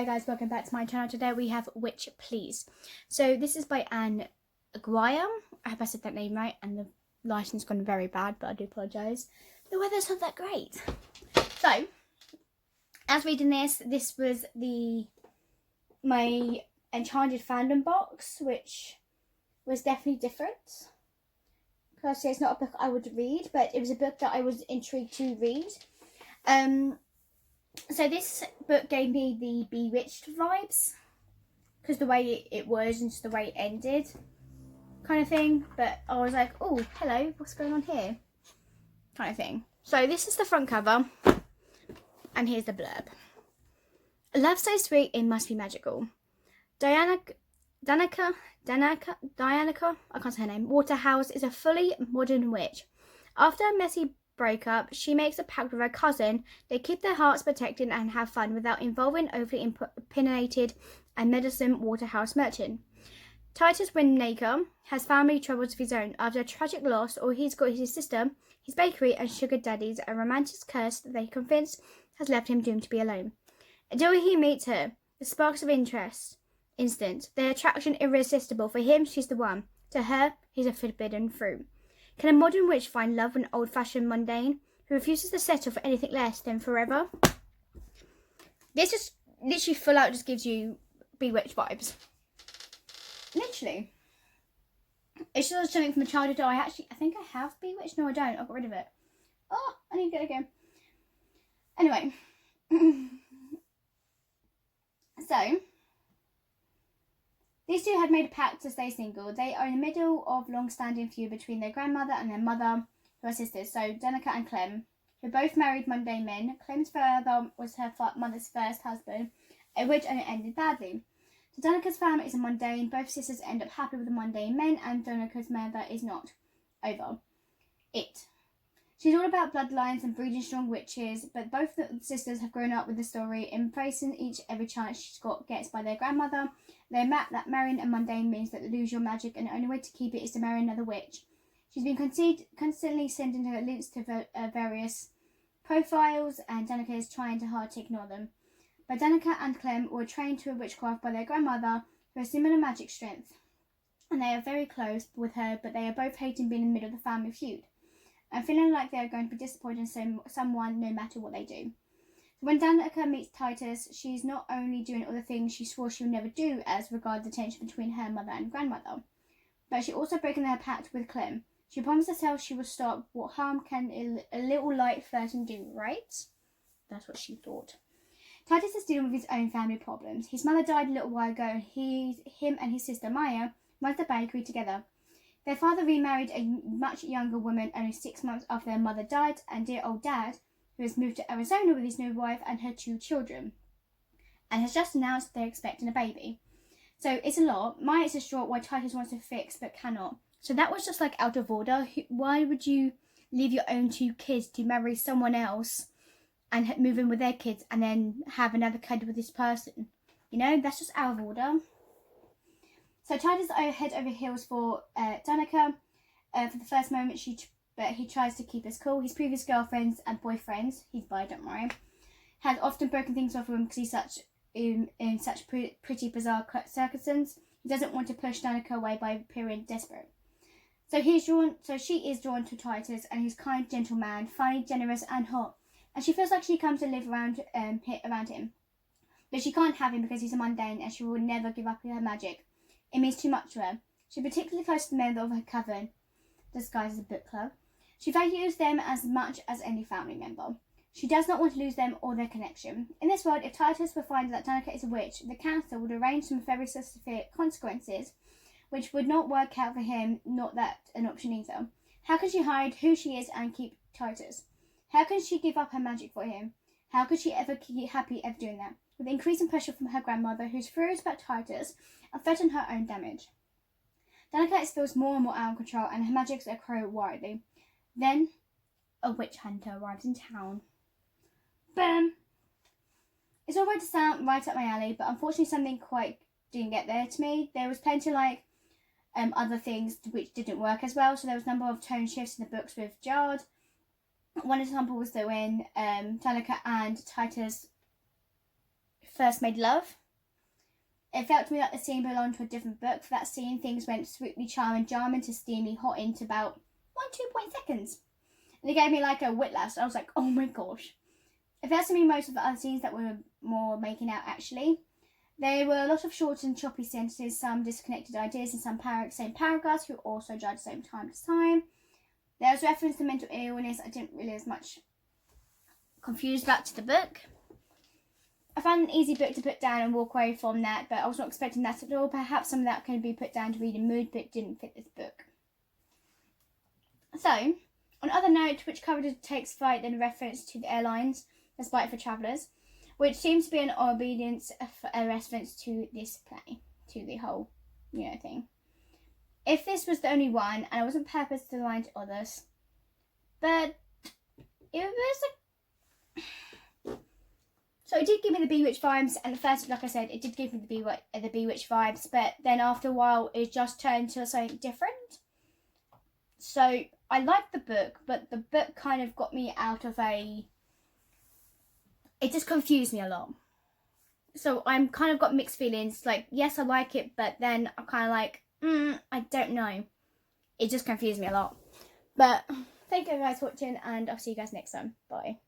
Hello guys, welcome back to my channel. Today we have Witch Please. So this is by Aguirre. I hope I said that name right, and the lighting's gone very bad, but I do apologise. The weather's not that great. So, as reading this was my Enchanted fandom box, which was definitely different. Personally, it's not a book I would read, but it was a book that I was intrigued to read. So this book gave me the Bewitched vibes, because the way it was and just the way it ended kind of thing. But I was like, oh, hello, what's going on here? Kind of thing. So this is the front cover, and here's the blurb. A love so sweet, it must be magical. Danica, I can't say her name, Waterhouse is a fully modern witch. After a messy breakup, she makes a pact with her cousin. They keep their hearts protected and have fun without involving overly opinionated and meddlesome Waterhouse merchant. Titus Windmaker has family troubles of his own. After a tragic loss, all he's got is his sister, his bakery, and sugar daddies, a romantic curse that they convinced has left him doomed to be alone. Until he meets her, the sparks of interest instant, their attraction irresistible. For him, she's the one. To her, he's a forbidden fruit. Can a modern witch find love in an old-fashioned mundane who refuses to settle for anything less than forever? This just literally full out just gives you Bewitched vibes. Literally. It's just something from a childhood. I think I have Bewitched. No, I don't. I got rid of it. Oh, I need to get it again. Anyway. So, these two had made a pact to stay single. They are in the middle of long-standing feud between their grandmother and their mother, who are sisters, so Danica and Clem, who both married mundane men. Clem's father was her mother's first husband, a witch, and it ended badly. So Danica's family is a mundane. Both sisters end up happy with the mundane men, and Danica's mother is not. Over. It. She's all about bloodlines and breeding strong witches, but both the sisters have grown up with the story, embracing each every chance she gets by their grandmother. They map that marrying a mundane means that lose your magic, and the only way to keep it is to marry another witch. She's been constantly sending her links to various profiles, and Danica is trying hard to ignore them. But Danica and Clem were trained to a witchcraft by their grandmother, who has similar magic strength, and they are very close with her, but they are both hating being in the middle of the family feud, and feeling like they are going to be disappointed in someone no matter what they do. So when Danica meets Titus, she's not only doing all the things she swore she would never do as regards the tension between her mother and grandmother, but she also broken her pact with Clem. She promised herself she will stop. What harm can a little light flirting do, right? That's what she thought. Titus is dealing with his own family problems. His mother died a little while ago, and him and his sister Maya run the bakery together. Their father remarried a much younger woman only 6 months after their mother died, and dear old dad, who has moved to Arizona with his new wife and her 2 children, and has just announced they're expecting a baby. So it's a lot. Maya is distraught why Titus wants to fix but cannot. So that was just like out of order. Why would you leave your own 2 kids to marry someone else and move in with their kids and then have another kid with this person? You know, that's just out of order. So Titus head over heels for Danica. For the first moment, but he tries to keep us cool. His previous girlfriends and boyfriends, he's bi, don't worry, had often broken things off with him because he's in such pretty bizarre circumstances. He doesn't want to push Danica away by appearing desperate. So she is drawn to Titus, and he's kind, gentle man, funny, generous, and hot. And she feels like she comes to live around him. But she can't have him because he's a mundane, and she will never give up her magic. It means too much to her. She's particularly close to the member of her coven, disguised as a book club. She values them as much as any family member. She does not want to lose them or their connection. In this world, if Titus will find that Danica is a witch, the council would arrange some very severe consequences, which would not work out for him, not that an option either. How can she hide who she is and keep Titus? How can she give up her magic for him? How could she ever be happy ever doing that? With increasing pressure from her grandmother, who's furious about Titus and threatened her own damage. Danica feels more and more out of control, and her magics grow wildly. Then, a witch hunter arrives in town. Boom! It's all right to sound right up my alley, but unfortunately something quite didn't get there to me. There was plenty other things which didn't work as well, so there was a number of tone shifts in the books with Jard. One example was that when Danica and Titus first made love. It felt to me like the scene belonged to a different book. For that scene, things went sweetly charming to steamy hot into about 2 seconds. And it gave me like a whiplash. I was like, oh my gosh. It felt to me most of the other scenes that were more making out actually. There were a lot of short and choppy sentences, some disconnected ideas, and some same paragraphs who also judged the same time to time. There was reference to mental illness. I didn't really as much confused about to the book. I found an easy book to put down and walk away from that, but I was not expecting that at all. Perhaps some of that can be put down to reading mood, but didn't fit this book. So, on other note, which cover takes flight in reference to the airlines, despite for travellers, which seems to be an obedience, a reference to this play, to the whole, thing. If this was the only one, and I wasn't purpose to lie to others, but it was so it did give me the Bewitched vibes, and at first, like I said, it did give me the Bewitched vibes, but then after a while, it just turned to something different. So I liked the book, but the book kind of got me out of it just confused me a lot. So I'm kind of got mixed feelings. Like, yes, I like it, but then I'm kind of like, I don't know. It just confused me a lot. But thank you guys for watching, and I'll see you guys next time. Bye.